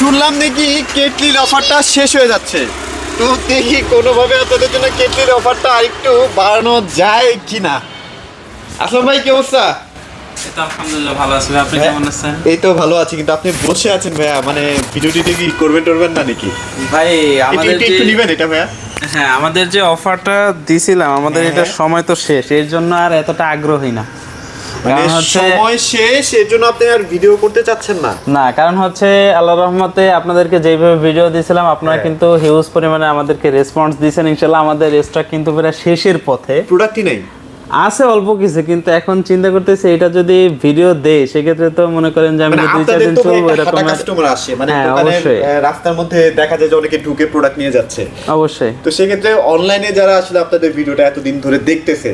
শুনলাম নাকি কেটলির অফারটা শেষ হয়ে যাচ্ছে, তো দেখি কোনোভাবে আপনাদের জন্য কেটলির অফারটা আরেকটু বাড়ানো যায় কিনা। আসলাম ভাই, কি অবস্থা? এই তো আলহামদুলিল্লাহ ভালো আছি। আপনি কেমন আছেন? এই তো ভালো আছি, কিন্তু আপনি বসে আছেন ভাইয়া, মানে ভিডিওটিতে কি করবেন টরবেন না নাকি? ভাই আমাদের একটু নিবেন এটা ভাইয়া। হ্যাঁ, আমাদের যে অফারটা দিছিলাম আমাদের এটা সময় তো শেষ, এর জন্য আর এতটা আগ্রহী না। মানে কারণ হচ্ছে সময় শেষ, এর জন্য আপনি আর ভিডিও করতে চাচ্ছেন না? না, কারণ হচ্ছে আল্লাহর রহমতে আপনাদেরকে যেভাবে ভিডিও দিয়েছিলাম আপনারা কিন্তু হিউজ পরিমাণে আমাদেরকে রেসপন্স দিয়েছেন। ইনশাআল্লাহ আমাদের স্টক কিন্তু প্রায় শেষের পথে, প্রোডাক্টই নেই আছে অল্প কিছু, কিন্তু এখন চিন্তা করতেছি এটা যদি ভিডিও দেই সেক্ষেত্রে তো মনে করেন যে আমি মানে দুই চার আপনাদের দিন তো চলবো একটা এরকম। কাস্টমার আসে, মানে হ্যাঁ, দোকানের অবশ্যই। রাস্তার মধ্যে দেখা যায় যে অনেকে ঢুকে প্রোডাক্ট নিয়ে যাচ্ছে। অবশ্যই। তো সেক্ষেত্রে অনলাইনে যারা আসলে আপনাদের ভিডিওটা এতদিন ধরে দেখতেছে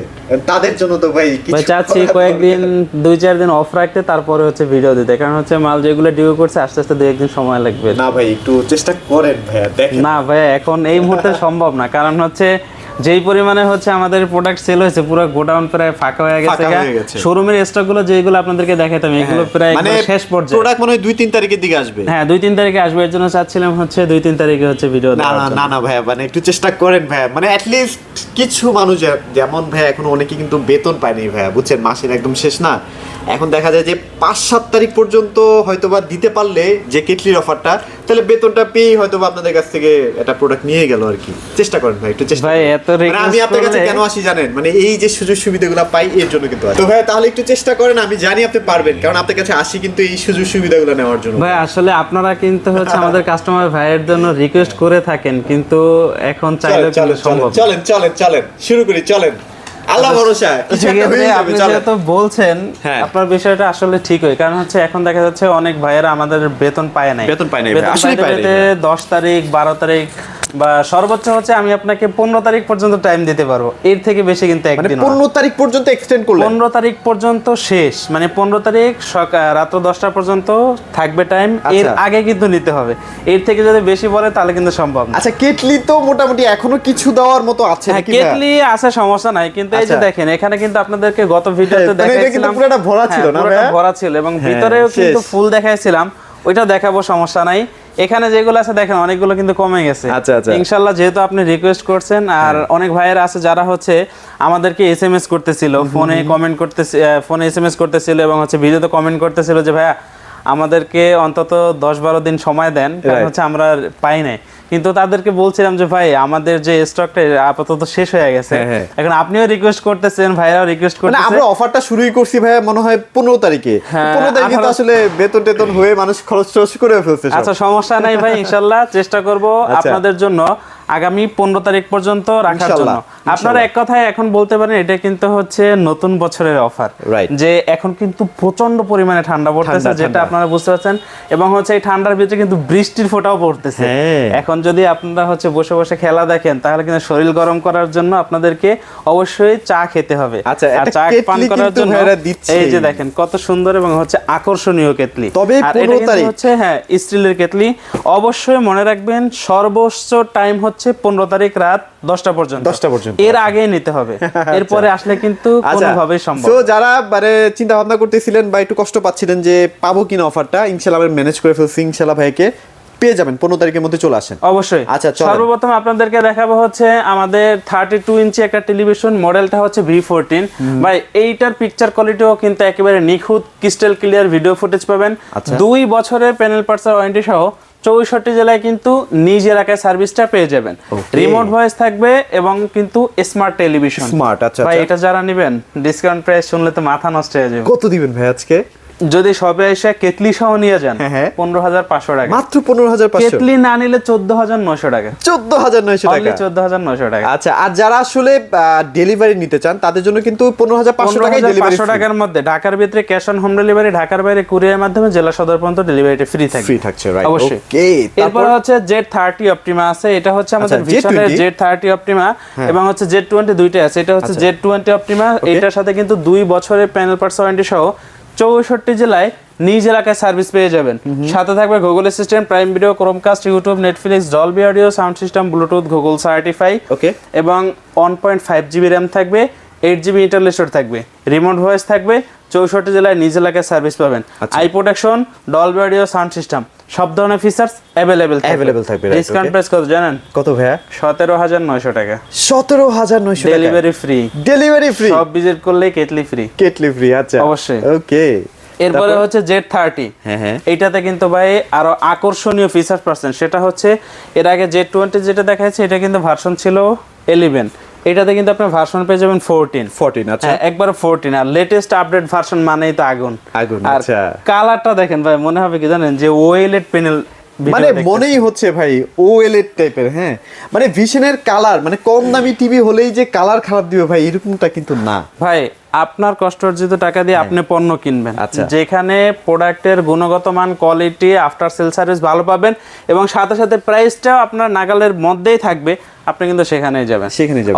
তাদের জন্য তো ভাই ভাই চাচ্ছি কয়েকদিন দুই চার দিন অফ রাখতে, তারপরে হচ্ছে ভিডিও দিতে, কারণ হচ্ছে মাল যেগুলো ডিউ করছে আস্তে আস্তে দুই একদিন সময় লাগবে। না ভাই, একটু চেষ্টা করেন ভাইয়া, দেখেন। না ভাই, এখন এই মুহূর্তে সম্ভব না, কারণ হচ্ছে যেই পরিমাণে হচ্ছে আমাদের প্রোডাক্ট সেল হয়েছে পুরো গোডাউন প্রায় ফাঁকা হয়ে গেছে। শোরুমের স্টক গুলো যেগুলো আপনাদেরকে দেখাতাম এগুলো প্রায় মানে শেষ পর্যায়ে। প্রোডাক্ট মনে হয় 2-3 তারিখের দিকে আসবে। হ্যাঁ, 2-3 তারিখে আসবে, এর জন্য চাচ্ছিলাম হচ্ছে 2-3 তারিখে হচ্ছে ভিডিও না না না না ভাইয়া, মানে একটু চেষ্টা করেন ভাইয়া, মানে অ্যাটলিস্ট কিছু মানুষ যেমন ভাইয়া এখন অনেকে কিন্তু বেতন পায়নি ভাইয়া, বুঝছেন, মাসের একদম শেষ না। এখন দেখা যায় যে 5-7 তারিখ পর্যন্ত হয়তোবা দিতে পারলে যে কেটলির অফারটা, তাহলে বেতনটা পেয়ে হয়তোবা আপনাদের কাছ থেকে একটা প্রোডাক্ট নিয়ে গেল আর কি। চেষ্টা করেন ভাই, একটু চেষ্টা ভাই, করেন। এত মানে আমি আপনার কাছে কেন আসি জানেন, মানে এই যে সুযোগ সুবিধাগুলো পাই এর জন্য কিন্তু। তো ভাই তাহলে একটু চেষ্টা করেন, আমি জানি আপনি পারবেন, কারণ আপনার কাছে আসি কিন্তু এই সুযোগ সুবিধাগুলো নেওয়ার জন্য। ভাই আসলে আপনারা কিন্তু হচ্ছে আমাদের কাস্টমার ভাইয়ের জন্য রিকোয়েস্ট করে থাকেন, কিন্তু এখন চাইলে কিন্তু সম্ভব না। চলেন চলেন চলেন শুরু করি, চলেন, আল্লাহ ভরসা কিছু একটা হয়ে যাবে। আপনি চলেন। যেহেতু বলছেন হ্যাঁ। আপনার বিষয়টা আসলে ঠিক হয়, কারণ হচ্ছে এখন দেখা যাচ্ছে অনেক ভাইয়েরা আমাদের বেতন পায় নাই। বেতন পায় নাই, বেতন আসলেই পাইতে পায় নাই। পাইতে 10 তারিখ 12 তারিখ বা সর্বোচ্চ হচ্ছে আমি আপনাকে 15 তারিখ পর্যন্ত টাইম দিতে পারবো, এর থেকে বেশি কিন্তু মানে একদিন 15 তারিখ পর্যন্ত এক্সটেন্ড করলেন? 15 তারিখ পর্যন্ত শেষ, মানে 15 তারিখ রাত্র 10টা পর্যন্ত থাকবে টাইম, এর আচ্ছা। আগে কিন্তু নিতে হবে। এর থেকে যদি বেশি বলে তাহলে কিন্তু সম্ভব না। আচ্ছা, কেটলি তো মোটামুটি এখনো কিছু দেওয়ার মতো আছে হ্যাঁ, নাকি ভাইয়া? কেটলি আছে, সমস্যা নাই, কিন্তু এই যে আচ্ছা। দেখেন এখানে কিন্তু আপনাদেরকে গত ভিডিওতে হ্যাঁ, মানে এটা কিন্তু দেখাইছিলাম পুরোটা ভরা ছিল হ্যাঁ, না পুরোটা ভাইয়া? ভরা ছিল, এবং হ্যাঁ, ভিতরেও কিন্তু শেষ। ফুল দেখাইছিলাম, ওইটা দেখাবো, সমস্যা নাই। এখানে যেগুলো আছে দেখেন অনেকগুলো কিন্তু কমে গেছে। আচ্ছা, আচ্ছা। ইনশাআল্লাহ যেহেতু আপনি রিকোয়েস্ট করছেন, আর অনেক ভাইয়েরা আছে যারা হচ্ছে আমাদেরকে এসএমএস করতেছিল, ফোনে কমেন্ট করতেছে, ফোনে এসএমএস করতেছিল এবং হচ্ছে ভিডিওতে কমেন্ট করতেছিল যে ভাইয়া আমাদেরকে অন্তত 10-12 দিন সময় দেন, কারণ হচ্ছে আমরা পাই নাই। কিন্তু তাদেরকে বলছিলাম যে ভাই আমাদের যে স্টকটা আপাতত শেষ হয়ে গেছে। হ্যাঁ। এখন আপনিও রিকোয়েস্ট করতেছেন, ভাইরাও রিকোয়েস্ট মানে করতেছেন। আমরা অফারটা শুরুই করছি ভাইয়া মনে হয় 15 তারিখে। হ্যাঁ, 15 তারিখে তো 18 আসলে বেতন টেতন হয়ে মানুষ খরচ টরচ করে ফেলছে সব। আচ্ছা, সমস্যা নাই ভাই, ইনশাআল্লাহ চেষ্টা করব আচ্ছা। আপনাদের জন্য আগামী 15 তারিখ পর্যন্ত রাখার জন্য। ইনশাআল্লাহ। আপনারা এক কথায় এখন বলতে পারেন এটা কিন্তু হচ্ছে নতুন বছরের অফার, Right. যে এখন কিন্তু প্রচন্ড পরিমাণে ঠান্ডা পড়তেছে, ঠান্ডা। যেটা আপনারা বুঝতে পারছেন, এবং হচ্ছে এই ঠান্ডার ভিতরে কিন্তু বৃষ্টির ফোঁটাও পড়তেছে। হ্যাঁ। এখন যদি আপনারা হচ্ছে বসে বসে খেলা দেখেন তাহলে কিন্তু শরীর গরম করার জন্য আপনাদেরকে অবশ্যই চা খেতে হবে। আচ্ছা, আর একটা চা পান কেটলি করার কিন্তু জন্য ভাইরা দিচ্ছে। এই যে দেখেন কত সুন্দর এবং হচ্ছে আকর্ষণীয় কেটলি। তবে আর এটা 15 কিন্তু তারিখ হচ্ছে হ্যাঁ স্টিলের কেটলি। অবশ্যই মনে রাখবেন সর্বোচ্চ টাইম হচ্ছে 15 তারিখ রাত 10টা পর্যন্ত। 10টা পর্যন্ত। এর আগেই নিতে হবে, এরপরে আসলে কিন্তু কোনোভাবেই সম্ভব তো না। যারা মানে চিন্তা ভাবনা করতেছিলেন বা একটু কষ্ট পাচ্ছিলেন যে পাবো কিনা অফারটা, ইনশাআল্লাহ আমরা ম্যানেজ করে ফেলছি, ইনশাআল্লাহ ভাইকে পেয়ে যাবেন 15 তারিখের মধ্যে, চলে আসেন। অবশ্যই। আচ্ছা, চলেন। সর্বপ্রথম আপনাদেরকে দেখাবো হচ্ছে আমাদের 32 ইঞ্চি একটা টেলিভিশন, মডেলটা হচ্ছে V14। ভাই এইটার পিকচার কোয়ালিটিও কিন্তু একেবারে নিখুঁত ক্রিস্টাল ক্লিয়ার ভিডিও ফুটেজ পাবেন। আচ্ছা। 2 বছরের প্যানেল পার্টসের ওয়ারেন্টি সহ 64 জেলায় কিন্তু নিজ এলাকায় সার্ভিসটা পেয়ে যাবেন। Okay. রিমোট ভয়েস থাকবে এবং কিন্তু স্মার্ট টেলিভিশন। স্মার্ট, আচ্ছা ভাই আচ্ছা। এটা যারা নেবেন ডিসকাউন্ট প্রাইস শুনলে তো মাথা নষ্ট হয়ে যাবে। কত দিবেন ভাই আজকে? যদি সবে এসে কেটলি সহ নিয়ে যান হ্যাঁ। 15,500 টাকা। মাত্র 15,500? কেটলি না নিলে 14,900 টাকা। 14,900 টাকা। অনলি 14,900 টাকা। আচ্ছা, আর যারা আসলে ডেলিভারি নিতে চান তাদের জন্য কিন্তু 15,500 টাকায় ডেলিভারি 15,500 টাকার মধ্যে ঢাকার ভিতরে ক্যাশ অন হোম ডেলিভারি, ঢাকার বাইরে কুরিয়ারের মাধ্যমে জেলা সদর পর্যন্ত ডেলিভারিটা ফ্রি থাকবে। ফ্রি থাকছে, রাইট? অবশ্যই। ওকে, এরপর হচ্ছে Z30 অপটিমা আছে, এটা হচ্ছে আমাদের আচ্ছা, ভিশনের Z20 Z30 অপটিমা এবং হচ্ছে Z20 দুইটা আছে। এটা হচ্ছে Z20 অপটিমা, এটার সাথে কিন্তু 2 বছরের প্যানেল পার্টস ওয়ারেন্টি সহ 64 জেলায় নিজ এলাকায় সার্ভিস পেয়ে যাবেন। সাথে থাকবে Google Assistant, Prime Video, Chromecast, YouTube, Netflix, Dolby audio, sound system, Bluetooth, Google certify. Okay. এবং 1.5 জিবি র্যাম থাকবে, 8 জিবি ইন্টারনাল স্টোরেজ থাকবে, রিমোট ভয়েস থাকবে, 64 জেলায় নিজ এলাকায় সার্ভিস পাবেন। Eye protection, Dolby audio, sound system সব ধরনের ফিচার্স Available থাকবে, right, ডিসকাউন্ট okay. প্রাইস কত জানেন? কত ভাইয়া? 17,900 টাকা। 17,900 টাকা ডেলিভারি ফ্রি। ডেলিভারি ফ্রি, সব ভিজিট করলে কেটলি ফ্রি। কেটলি ফ্রি, আচ্ছা অবশ্যই। ওকে। এরপরে হচ্ছে Z30। হ্যাঁ। এইটাতে কিন্তু ভাই আরো আকর্ষণীয় ফিচার পাচ্ছেন, সেটা হচ্ছে এর আগে Z20 যেটা দেখাচ্ছে এটা কিন্তু ভার্সন ছিল 11, এটাতে কিন্তু আপনি ভার্সন পেয়ে যাবেন 14। আচ্ছা। হ্যাঁ, একবার 14 আর লেটেস্ট আপডেট ভার্সন মানেই তো আগুন। আর আচ্ছা। কালারটা দেখেন ভাই, মনে হবে কি জানেন যে ওএলইডি প্যানেল, মানে মনেই হচ্ছে ভাই ওএলইডি টাইপের। হ্যাঁ, মানে ভিশনের কালার, মানে কম দামি টিভি হলেই যে কালার খারাপ দিবে ভাই এরকমটা কিন্তু না ভাই। আপনার কষ্ট অর্জিত টাকা দিয়ে আপনি পণ্য কিনবেন, আচ্ছা। যেখানে প্রোডাক্টের গুণগত মান, কোয়ালিটি, আফটার সেল সার্ভিস ভালো পাবেন এবং সাথে সাথে প্রাইসটাও আপনার নাগালের মধ্যেই থাকবে, আপনি কিন্তু সেখানেই যাবেন।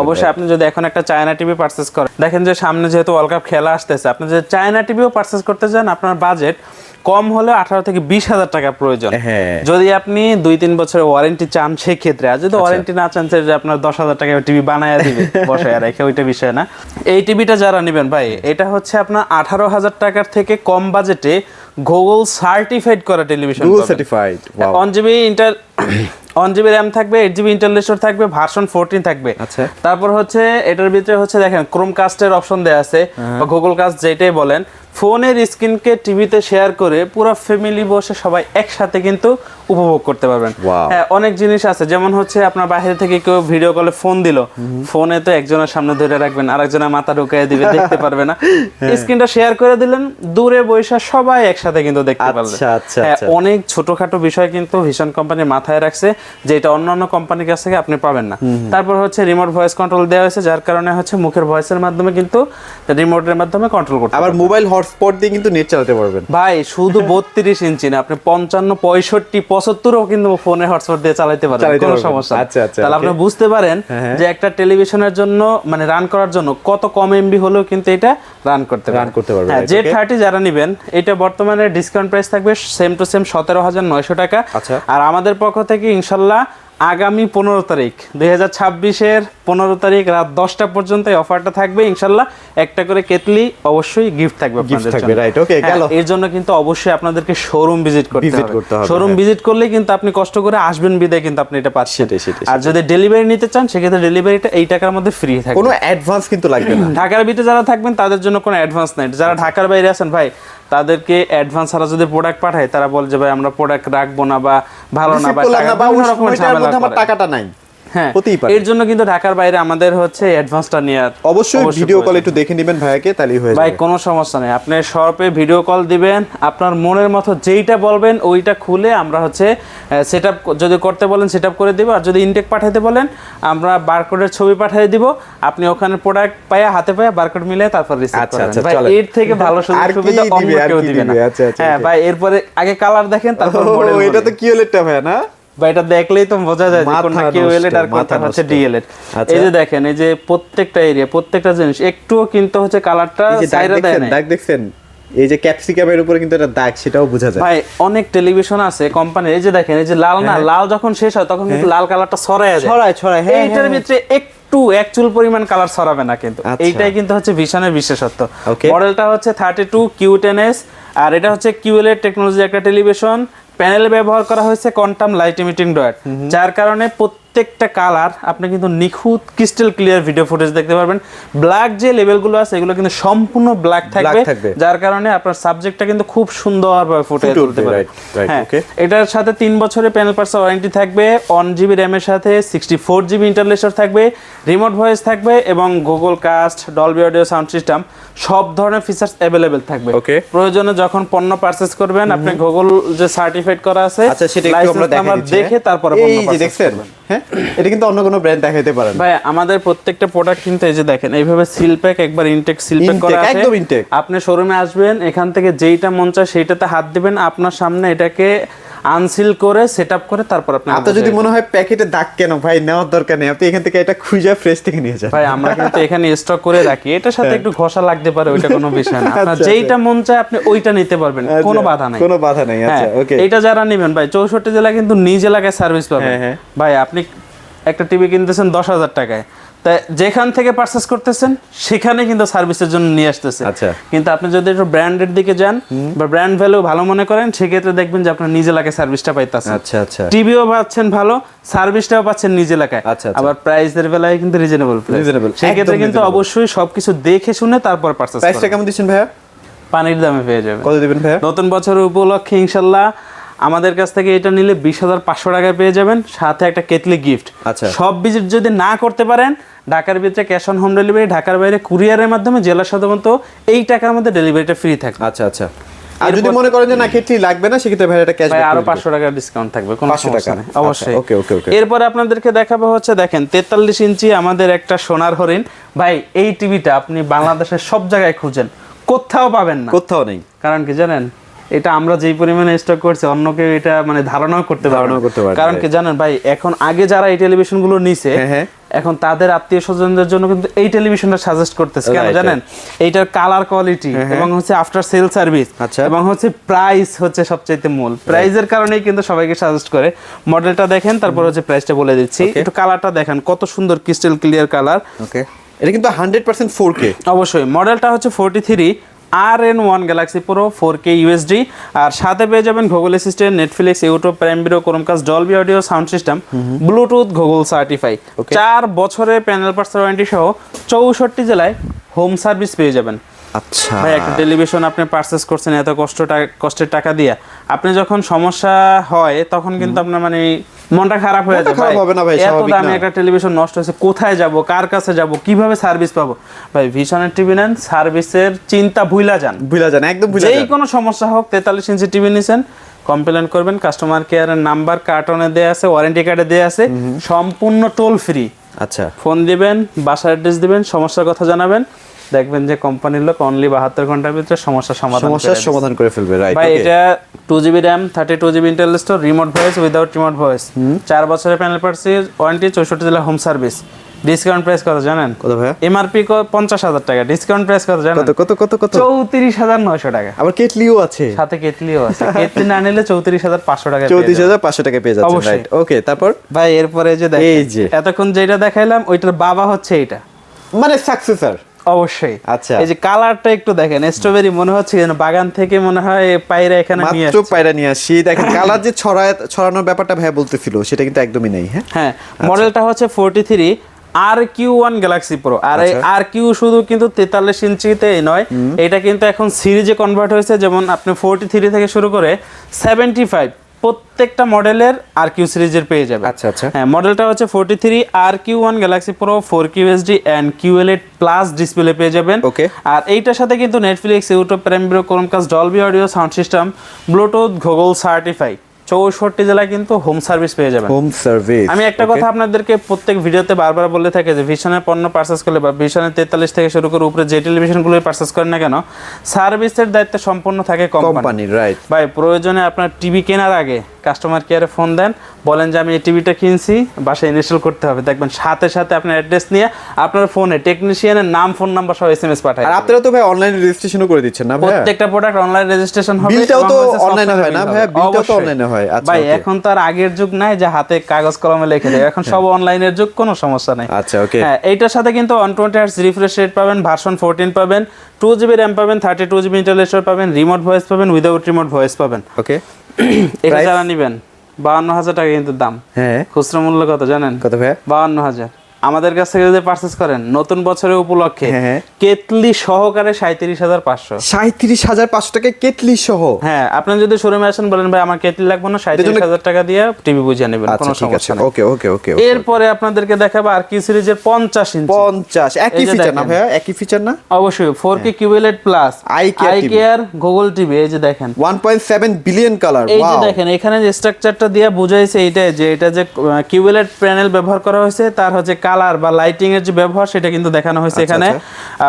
অবশ্যই আপনি যদি এখন একটা চায়না টিভি পারচেজ করেন, দেখেন যে সামনে যেহেতু ওয়ার্ল্ড কাপ খেলা আসতেছে, আপনি যদি চায়না টিভিও পারচেজ করতে চান, আপনার বাজেট কম হলে 18 থেকে 20,000 টাকা প্রয়োজন। যদি আপনি 2-3 বছরের ওয়ারেন্টি চান সেই ক্ষেত্রে, আর যদি ওয়ারেন্টি না চান যে আপনার 10,000 টাকা টিভি বানায় দিবে বসায় রেখে, ওইটা বিষয় না। এই টিভিটা যারা নেবেন ভাই, এটা হচ্ছে আপনার 18,000 টাকার থেকে কম বাজেটে গুগল সার্টিফাইড করা television, Google certified, 1GB RAM থাকবে, 8GB ইন্টারনাল স্টোরেজ থাকবে, ভার্সন 14 থাকবে। আচ্ছা। তারপর হচ্ছে এটার ভিতরে হচ্ছে দেখেন ক্রোমকাস্টের অপশন দেয়া আছে, বা গুগল কাস্ট যেটাই বলেন, ফোনের স্ক্রিনকে টিভিতে শেয়ার করে পুরো ফ্যামিলি বসে সবাই একসাথে কিন্তু উপভোগ করতে পারবেন। হ্যাঁ, অনেক জিনিস আছে, যেমন হচ্ছে আপনার বাইরে থেকে কেউ ভিডিও কলে ফোন দিল, ফোনে তো একজনের সামনে ধরে রাখবেন, আরেকজনের মাথা ঢুকিয়ে দিবে, দেখতে পারবে না। স্ক্রিনটা শেয়ার করে দিলেন, দূরে বসে সবাই একসাথে কিন্তু দেখতে পারবেন। হ্যাঁ, অনেক ছোটখাটো বিষয় কিন্তু ভিশন কোম্পানি মাথায় রাখছে, যেটা অন্যান্য কোম্পানির কাছ থেকে আপনি পাবেন না। তারপর হচ্ছে রিমোট ভয়েস কন্ট্রোল দেওয়া হয়েছে, যার কারণে হচ্ছে মুখের ভয়েসের মাধ্যমে কিন্তু রিমোটের মাধ্যমে কন্ট্রোল করতে পারবেন। আবার মোবাইল হটস্পট দিয়ে কিন্তু নেট চালাতে পারবেন ভাই। শুধু 32 ইঞ্চি না, আপনি 55, 65, 75ও কিন্তু ফোনে হটস্পট দিয়ে চালাতে পারবেন, কোনো সমস্যা নেই। আচ্ছা। তাহলে আপনি বুঝতে পারেন যে একটা টেলিভিশনের জন্য, মানে রান করার জন্য কত কম এমবি হলেও কিন্তু এটা রান করতে পারবেন। হ্যাঁ, Z30 যারা নেবেন, এটা বর্তমানে ডিসকাউন্ট প্রাইস থাকবে সেম টু সেম 17,900 টাকা। আর আমাদের পক্ষ থেকে ইনশাল্লাহ আগামী 15 তারিখ 2026-এর 15 তারিখ রাত 10টা পর্যন্ত এই অফারটা থাকবে। ইনশাল্লাহ একটা করে কেটলি অবশ্যই গিফট থাকবে আপনাদের জন্য। রাইট, ওকে, গেল। এর জন্য কিন্তু অবশ্যই আপনাদেরকে শোরুম ভিজিট করতে হবে। শোরুম ভিজিট করলে কিন্তু আপনি কষ্ট করে আসবেন বিদায় কিন্তু আপনি এটা পাচ্ছেন। আর যদি ডেলিভারি নিতে চান, সেক্ষেত্রে ডেলিভারিটা এই টাকার মধ্যে ফ্রি থাকবে, কোনো অ্যাডভান্স কিন্তু লাগবে না। ঢাকার ভিতরে যারা থাকবেন তাদের জন্য কোনো অ্যাডভান্স নাই। যারা ঢাকার বাইরে আছেন ভাই, তাদেরকে অ্যাডভান্স ছাড়া যদি প্রোডাক্ট পাঠায়, তারা বলে যে ভাই আমরা প্রোডাক্ট রাখবো না, বা ভালো না, বা টাকাটা নাই। হ্যাঁ, এর জন্য কিন্তু ঢাকার বাইরে আমাদের হচ্ছে অ্যাডভান্সটা নেওয়ার অবশ্যই ভিডিও কল একটু দেখে নেবেন ভাইয়াকে, তাহলেই হয়ে যাবে। ভাই কোনো সমস্যা নেই, আপনি শপে ভিডিও কল দিবেন, আপনার মনের মতো যেইটা বলবেন ওইটা খুলে আমরা হচ্ছে সেটআপ, যদি করতে বলেন সেটআপ করে দিব। আর যদি ইনটেক পাঠাতে বলেন, আমরা বারকোডের ছবি পাঠিয়ে দিব, আপনি ওখানে প্রোডাক্ট পায়া হাতে পায়া বারকোড মিলে তারপর রিসিভ করবেন। ভাই এর থেকে ভালো সুবিধা অন্য কেউ দিবে না। হ্যাঁ ভাই, এরপরে আগে কালার দেখেন, তারপর মডেল। এটা তো কিওলেটটা ভাই না ভাই, এটা দেখলেই তো বোঝা যায় যে কোনটা কিউএলইডি আর কোনটা হচ্ছে ডিএলইডি। এই যে দেখেন, এই যে প্রত্যেকটা এরিয়া, প্রত্যেকটা জিনিস একটুও কিন্তু হচ্ছে কালারটা সাইরা দেয় না। দাগ দেখছেন, এই যে ক্যাপসিকামের উপরে কিন্তু এটা দাগ, সেটাও বোঝা যায়। ভাই অনেক টেলিভিশন আছে কোম্পানির, এই যে দেখেন, এই যে লাল না, লাল যখন শেষ হয় তখন কিন্তু লাল কালারটা ছড়ায় যায়, ছড়ায়। এইটার ভিতরে একটু এক চুল পরিমাণ কালার ছড়াবে না কিন্তু। এইটাই কিন্তু হচ্ছে ভিশনের বিশেষত্ব। মডেলটা হচ্ছে 32 Q10s, আর এটা হচ্ছে কিউএলইডি টেকনোলজি একটা টেলিভিশন। প্যানেল ব্যবহার করা হয়েছে কোয়ান্টাম লাইট ইমিটিং ডট, যার কারণে প্রত্যেকটা কালার আপনি কিন্তু নিখুঁত ক্রিস্টাল ক্লিয়ার ভিডিও ফুটেজ দেখতে পারবেন। ব্ল্যাক যে লেভেলগুলো আছে এগুলো কিন্তু সম্পূর্ণ ব্ল্যাক থাকবে, যার কারণে আপনার সাবজেক্টটা কিন্তু খুব সুন্দরভাবে ফুটিয়ে তুলতে পারবেন। হ্যাঁ, এটার সাথে 3 বছরের প্যানেল পার্টস ওয়ারেন্টি থাকবে, 1GB র্যামের সাথে 64GB ইন্টারনাল স্টোরেজ থাকবে, রিমোট ভয়েস থাকবে এবং Google cast, Dolby audio sound system, সব ধরনের ফিচার্স अवेलेबल থাকবে। প্রয়োজনে যখন পণ্য পারচেজ করবেন, আপনি গুগল যে সার্টিফাইড করা আছে, আচ্ছা সেটা একটু আমরা দেখে তারপরে পণ্য পারচেজ করবেন। হ্যাঁ, এটা কিন্তু অন্য কোনো ব্র্যান্ড দেখাইতে পারেন ভাই। আমাদের প্রত্যেকটা প্রোডাক্ট কিন্তু এই যে দেখেন, এইভাবে সিল প্যাক, একবার ইনটেক সিল প্যাক করা আছে, একদম ইনটেক। আপনি শোরুমে আসবেন, এখান থেকে যেইটা মন চায় সেইটাতে হাত দিবেন, আপনার সামনে এটাকে আনসিল করে সেটআপ করে তারপর আপনি। আপনার যদি মনে হয় প্যাকেটে দাগ কেন ভাই, নেওয়ার দরকার নেই, আপনি এখান থেকে এটা খুঁজে ফ্রেশ থেকে নিয়ে যান ভাই। আমরা কিন্তু এখানে স্টক করে রাখি, এটার সাথে একটু ঘষা লাগতে পারে, ওইটা কোনো বিষয় না। আপনার যেইটা মন চায় আপনি ওইটা নিতে পারবেন, কোনো বাধা নাই, কোনো বাধা নাই। আচ্ছা, ওকে। এটা যারা নেবেন ভাই, 64 জেলা কিন্তু নিজ এলাকায় সার্ভিস পাবেন। ভাই আপনি একটা টিভি কিনতেছেন 10,000 টাকায়, তাই যেখান থেকে পারচেস করতেছেন সেখানে কিন্তু সার্ভিসের জন্য নিয়ে আসতেছে। আচ্ছা। কিন্তু আপনি যদি একটু ব্র্যান্ডের দিকে যান বা ব্র্যান্ড ভ্যালু ভালো মনে করেন, সেক্ষেত্রে দেখবেন যে আপনার নিজ এলাকায় সার্ভিসটা পাইতেছেন। আচ্ছা আচ্ছা, টিভিও পাচ্ছেন ভালো, সার্ভিসটাও পাচ্ছেন নিজ এলাকায়। আচ্ছা, আচ্ছা। আবার প্রাইসের বেলায় কিন্তু রিজনেবল Reasonable, সেক্ষেত্রে একদম কিন্তু reasonable। অবশ্যই সবকিছু দেখে শুনে তারপর পারচেস প্রাইসটা কেমন দিচ্ছেন ভাইয়া? পানির দামে পেয়ে যাবেন। কত দিবেন ভাইয়া? নতুন বছরের উপলক্ষে ইনশাল্লাহ আমাদের কাছ থেকে এটা নিলে 20,500 টাকায় পেয়ে যাবেন, সাথে একটা কেটলি গিফট। আচ্ছা। সব ভিজিট যদি না করতে পারেন, ঢাকার ভিতরে ক্যাশ অন হোম ডেলিভারি, ঢাকার বাইরে কুরিয়ারের মাধ্যমে জেলা সাধারণত এই টাকার মধ্যে ডেলিভারিটা ফ্রি থাকে। আচ্ছা আচ্ছা। আর যদি মনে করেন যে না কেটলি লাগবে না, সেক্ষেত্রে ভাই এটা ক্যাশ ভাই আরো 500 টাকা ডিসকাউন্ট থাকবে, কোনো 500 সমস্যা টাকা? নেই, অবশ্যই। ওকে ওকে ওকে। এরপরে আপনাদেরকে দেখাবো হচ্ছে দেখেন 43 ইঞ্চি আমাদের একটা সোনার হরিণ। ভাই এই টিভিটা আপনি বাংলাদেশের সব জায়গায় খুঁজেন, কোথাও পাবেন না। কোথাও নেই। কারণ কি জানেন, এটা আমরা যেই পরিমাণে স্টক করছি অন্য কেউ এটা মানে ধারণাও করতে পারবে না। কারণ কি জানেন ভাই, এখন আগে যারা এই টেলিভিশন গুলো নিছে, হ্যাঁ। এখন তাদের আত্মীয় স্বজনদের জন্য কিন্তু এই টেলিভিশনটা সাজেস্ট করতেছে। কেন Right, জানেন, এইটার কালার কোয়ালিটি এবং হচ্ছে আফটার সেল সার্ভিস আচ্ছা। এবং হচ্ছে প্রাইস হচ্ছে সবচাইতে মূল। প্রাইজের কারণেই কিন্তু সবাইকে সাজেস্ট করে। মডেলটা দেখেন, তারপর হচ্ছে প্রাইসটা বলে দিচ্ছি। একটু কালারটা দেখেন, কত সুন্দর ক্রিস্টাল ক্লিয়ার কালার। ওকে, এটা কিন্তু 100% 4K। অবশ্যই মডেলটা হচ্ছে 43 RN1 Galaxy pro 4K USD, আর সাথে পেয়ে যাবেন Google assistant, Netflix, YouTube, Prime Video, Chromecast, Dolby audio sound system, Bluetooth, Google certify, 4 বছরের প্যানেল পার্টস ওয়ারেন্টি সহ 64 জেলায় হোম সার্ভিস পেয়ে যাবেন। আচ্ছা ভাই একটা টেলিভিশন আপনি পারচেস করছেন এত কষ্টের টাকা দিয়ে, আপনি যখন সমস্যা হয় তখন কিন্তু আপনার মানে মনটা খারাপ হয়ে যায়। খারাপ হবে না ভাই, এত স্বাভাবিক দামি না। একটা টেলিভিশন নষ্ট হয়েছে, কোথায় যাব, কার কাছে যাব, কিভাবে সার্ভিস পাবো? ভাই ভিশনের টিভি নেন, সার্ভিসের চিন্তা ভুলা যান, একদম ভুলে যেই যান। কোনো সমস্যা হোক 43 ইঞ্চি টিভি নিছেন, কমপ্লেন করবেন, কাস্টমার কেয়ারের নাম্বার কার্টনে দেয়া আছে, ওয়ারেন্টি কার্ডে দেয়া আছে, সম্পূর্ণ টোল ফ্রি। আচ্ছা, ফোন দিবেন, বাসার অ্যাড্রেস দিবেন, সমস্যার কথা জানাবেন, দেখবেন যে কোম্পানির লোক অনলি 72 ঘন্টার ভিতরে সমস্যার সমাধান করে ফেলবে। রাইট। ভাই এটা 2GB RAM, 32GB Intel store, remote voice, without remote voice, 4 বছরের প্যানেল পার্টস ওয়ারেন্টি, 64 জেলা হোম সার্ভিস। ডিসকাউন্ট প্রাইস কত জানেন? কত ভাই? এমআরপি 50,000 টাকা, ডিসকাউন্ট প্রাইস কত জানেন? কত কত কত? 34,900 টাকা। আবার কেটলিও আছে, সাথে কেটলিও আছে। কেটলি না নিলে 34,500 টাকা। 34,500 টাকা পেয়ে যাচ্ছেন। অবশ্যই। রাইট, ওকে। তারপর ভাই এরপরে যে দেখেন, এই যে এতক্ষণ যেটা দেখাইলাম ওইটার বাবা হচ্ছে এটা, মানে সাকসেসর। অবশ্যই। আচ্ছা। এই যে কালারটা একটু দেখেন, স্ট্রবেরি মনে হচ্ছে যেন বাগান থেকে মনে হয় পায়রা এখানে নিয়ে মাত্র আসছে। পায়রা নিয়ে আসি। দেখেন কালার যে ছড়ানোর ব্যাপারটা ভাই বলতেছিল, সেটা কিন্তু একদমই নেই। হ্যাঁ হ্যাঁ, মডেলটা হচ্ছে 43 RQ1 গ্যালাক্সি প্রো। আর এই RQ শুধু কিন্তু 43 ইঞ্চিতেই নয়, এটা কিন্তু এখন সিরিজে কনভার্ট হয়েছে। যেমন আপনি 43 থেকে শুরু করে 75 প্রত্যেকটা মডেলের RQ সিরিজের পেয়ে যাবে। আচ্ছা আচ্ছা। হ্যাঁ, মডেলটা হচ্ছে 43 RQ1 Galaxy pro 4K USD and QLED plus display পেয়ে যাবেন। ওকে। আর এইটার সাথে কিন্তু Netflix, YouTube, Prime Video, Chromecast, Dolby audio sound system, Bluetooth, Google certify, 64 জেলায় কিন্তু হোম সার্ভিস পেয়ে যাবেন। Home service. আমি একটা কথা আপনাদেরকে প্রত্যেক ভিডিওতে বারবার বলে থাকি যে ভিশনের পণ্য পারচেস করলে বা ভিশনের 43 থেকে শুরু করে উপরে যে টেলিভিশনগুলো পারচেস করেন না কেন, সার্ভিসের দায়িত্ব সম্পূর্ণ থাকে কোম্পানি। রাইট ভাই প্রয়োজনে আপনার টিভি কেনার আগে কাস্টমার কেয়ারে ফোন দেন, বলেন যে আমি এই টিভিটা কিনছি, বাসায় ইনস্টল করতে হবে। দেখবেন সাথে সাথে আপনার অ্যাড্রেস নিয়ে আপনার ফোনে টেকনিশিয়ানের নাম, ফোন নাম্বার সহ SMS পাঠায়। আর আপনারা তো ভাই অনলাইন রেজিস্ট্রেশনও করে দিচ্ছেন না ভাই? প্রত্যেকটা প্রোডাক্ট অনলাইন রেজিস্ট্রেশন হবে। বিলটাও তো অনলাইনে হয় না ভাই? বিলটাও তো অনলাইনে হয়। আচ্ছা ভাই এখন তো আর আগের যুগ নাই যে হাতে কাগজ কলমে লিখে দেয়, এখন সব অনলাইনের যুগ, কোনো সমস্যা নাই। আচ্ছা, ওকে। হ্যাঁ, এইটার সাথে কিন্তু 120 Hz রিফ্রেশ রেট পাবেন, ভার্সন 14 পাবেন, 2GB RAM পাবেন, 32GB ইন্টেল স্টোর পাবেন, রিমোট ভয়েস পাবেন, উইদাউট রিমোট ভয়েস পাবেন। ওকে। এটা যারা নেবেন 52,000 টাকা কিন্তু দাম। হ্যাঁ। খুচরা মূল্য কত জানেন? কত ভাই? 52,000। আমাদের কাছ থেকে যদি পারচেজ করেন নতুন বছরের উপলক্ষে হ্যাঁ। কেটলি সহকারে 37,500। 37,500 টাকায় কেটলি সহ? হ্যাঁ, আপনি যদি শোরুমে আসেন বলেন ভাই আমার কেটলি লাগবে না, 37,000 টাকা দিয়ে টিভি বুঝিয়ে নেবেন, কোনো সমস্যা নেই। ওকে ওকে ওকে। এরপরে আপনাদেরকে দেখাবো আর কি সিরিজের 50 ইঞ্চি। 50 একই ফিচার না ভাইয়া? একই ফিচার না? অবশ্যই 4K QLED plus ICARE Google TV. এই যে দেখেন 1.7 বিলিয়ন কালার। এই যে দেখেন এখানে যে স্ট্রাকচারটা দিয়ে বুঝাইছে এইটাই যে এটা যে QLED প্যানেল ব্যবহার করা হয়েছে, তার হচ্ছে কালার বা লাইটিং এর যে ব্যবহার সেটা কিন্তু দেখানো হয়েছে এখানে।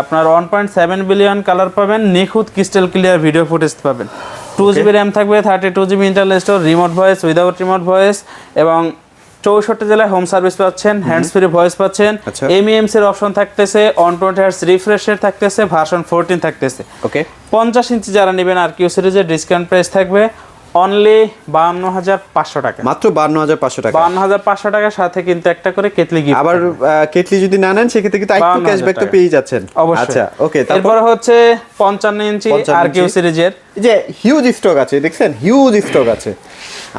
আপনার 1.7 বিলিয়ন কালার পাবেন, নিখুঁত ক্রিস্টাল ক্লিয়ার ভিডিও ফুটেজ পাবেন, 2GB RAM থাকবে, 32GB Intel store, remote voice, without remote voice এবং 64 জেলায় হোম সার্ভিস পাচ্ছেন, হ্যান্ডস ফ্রি ভয়েস পাচ্ছেন, MEMC এর অপশন থাকতেছে, 120 Hz রিফ্রেশ রেট থাকতেছে, ভার্সন 14 থাকতেছে। ওকে। 50 ইঞ্চি যারা নেবেন RQ সিরিজের ডিসকাউন্ট প্রাইস থাকবে অনলি 52,500 টাকা, মাত্র 52,500 টাকা। 52,500 টাকার সাথে কিন্তু একটা করে কেটলি গিফট। আবার কেটলি যদি না নেন সেক্ষেত্রে কিন্তু একটু 52,000 ক্যাশব্যাক তো টাকা। পেয়ে যাচ্ছেন। অবশ্যই। আচ্ছা ওকে, এরপর হচ্ছে 55 ইঞ্চি 55 আর কিউ ইঞ্চি। সিরিজের, এই যে হিউজ স্টক আছে, দেখছেন হিউজ স্টক আছে।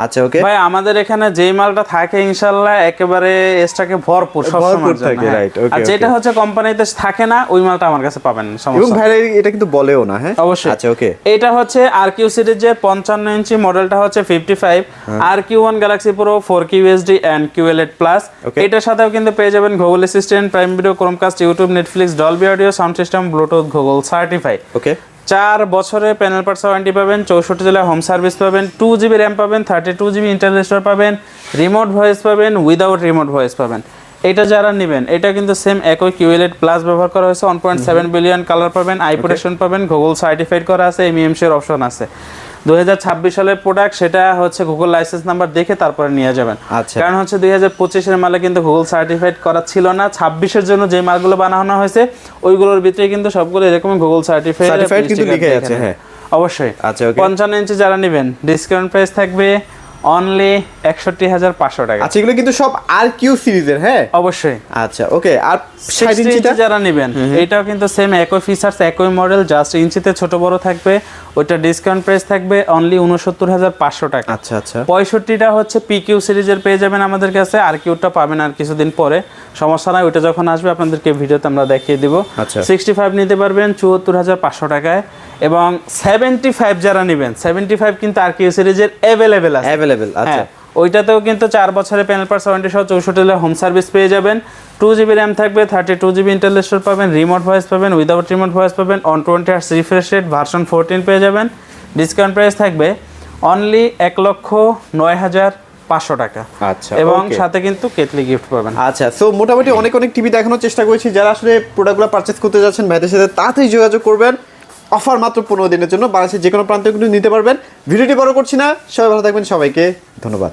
আচ্ছা ওকে, ভাই আমাদের এখানে যেই মালটা থাকে ইনশাআল্লাহ একেবারে স্টকে ভরপুর সব ভরপুর সময়ের জন্য, থাকে, হ্যাঁ। right, okay, আর যেটা okay. হচ্ছে কোম্পানিতে থাকে না ওই মালটা আমার কাছে পাবেন না, এবং সমস্যা ভাই এটা কিন্তু বলেও না, হ্যাঁ অবশ্যই। আচ্ছা ওকে, এটা হচ্ছে আর কিউ সিরিজের 55 ইঞ্চি, মডেলটা হচ্ছে 55 আর Q one Galaxy pro 4K UHD and QLED plus. Okay. এটার সাথেও কিন্তু পেয়ে যাবেন Google Assistant, Prime Video, Chromecast, YouTube, Netflix, Dolby audio, sound system, Bluetooth, Google certify. Okay 4 বছরের প্যানেল পার্টস ওয়ারেন্টি পাবেন, 64 জেলায় হোম সার্ভিস পাবেন, 2GB র্যাম পাবেন, 32GB ইন্টারনাল স্টোর পাবেন, রিমোট ভয়েস পাবেন, উইদাউট রিমোট ভয়েস পাবেন। এটা যারা নেবেন এটা কিন্তু সেম একই QLED প্লাস ব্যবহার করা হয়েছে, 1.7 বিলিয়ন কালার পাবেন, আই প্রোটেকশন পাবেন, গুগল সার্টিফাইড করা আছে, MEMC এর অপশন আছে। 2026 সালের প্রোডাক্ট, সেটা হচ্ছে গুগল লাইসেন্স নাম্বার দেখে তারপরে নিয়ে যাবেন। আচ্ছা। কারণ হচ্ছে 2025 এর মালে কিন্তু গুগল সার্টিফাইড করা ছিল না, 26 এর জন্য যে মালগুলো বানানো হয়েছে ওইগুলোর ভিতরে কিন্তু সবগুলো এরকম গুগল সার্টিফাইড কিন্তু লিখে আছে, হ্যাঁ অবশ্যই। আচ্ছা ওকে, 55 ইঞ্চি যারা নেবেন ডিসকাউন্ট প্রাইস থাকবে অনলি 61,500 টাকা। আচ্ছা এগুলো কিন্তু সব আর কিউ সিরিজের, হ্যাঁ অবশ্যই। আচ্ছা ওকে, আর 60 60 ইঞ্চিটা ইঞ্চি যারা নেবেন এটাও কিন্তু সেম একই ফিচার্স একই মডেল, জাস্ট ইঞ্চিতে ছোট বড় থাকবে, ওইটা ডিসকাউন্ট প্রাইস থাকবে অনলি 69,500 টাকা। আচ্ছা আচ্ছা 65টা হচ্ছে পিকিউ সিরিজের পেয়ে যাবেন আমাদের কাছে, আর কিউটা পাবেন আর কিছুদিন পরে, সমস্যা নাই, ওইটা যখন আসবে আপনাদেরকে ভিডিওতে আমরা দেখিয়ে দিব। আচ্ছা। 65 নিতে পারবেন 74,500 টাকায়, এবং 75 যারা নেবেন 75 কিন্তু আর কিউ সিরিজের অ্যাভেলেবেল আছে, অ্যাভেলেবেল আচ্ছা হ্যাঁ ওইটাতেও কিন্তু 4 বছরের প্যানেল পার্টস ওয়ারেন্টি সহ 64 জেলায় হোম সার্ভিস পেয়ে যাবেন, 2GB র্যাম থাকবে, 32GB ইন্টারনাল স্টোর পাবেন, রিমোট ভয়েস পাবেন, উইদাউট রিমোট ভয়েস পাবেন, 120Hz রিফ্রেশ রেট, ভার্সন 14 পেয়ে যাবেন। ডিসকাউন্ট প্রাইস থাকবে অনলি 1,09,500 টাকা। আচ্ছা এবং okay. সাথে কিন্তু কেটলি গিফট পাবেন। আচ্ছা সো মোটামুটি অনেক টিভি দেখানোর চেষ্টা করেছি, যারা আসলে প্রোডাক্টগুলো পারচেজ করতে যাচ্ছেন ভাইদের সাথে তাড়াতাড়ি যোগাযোগ করবেন, অফার মাত্র 15 দিনের জন্য, বাংলাদেশের যে কোনো প্রান্তে কিন্তু নিতে পারবেন। ভিডিওটি বড় করছি না, সবাই ভালো থাকবেন, সবাইকে ধন্যবাদ।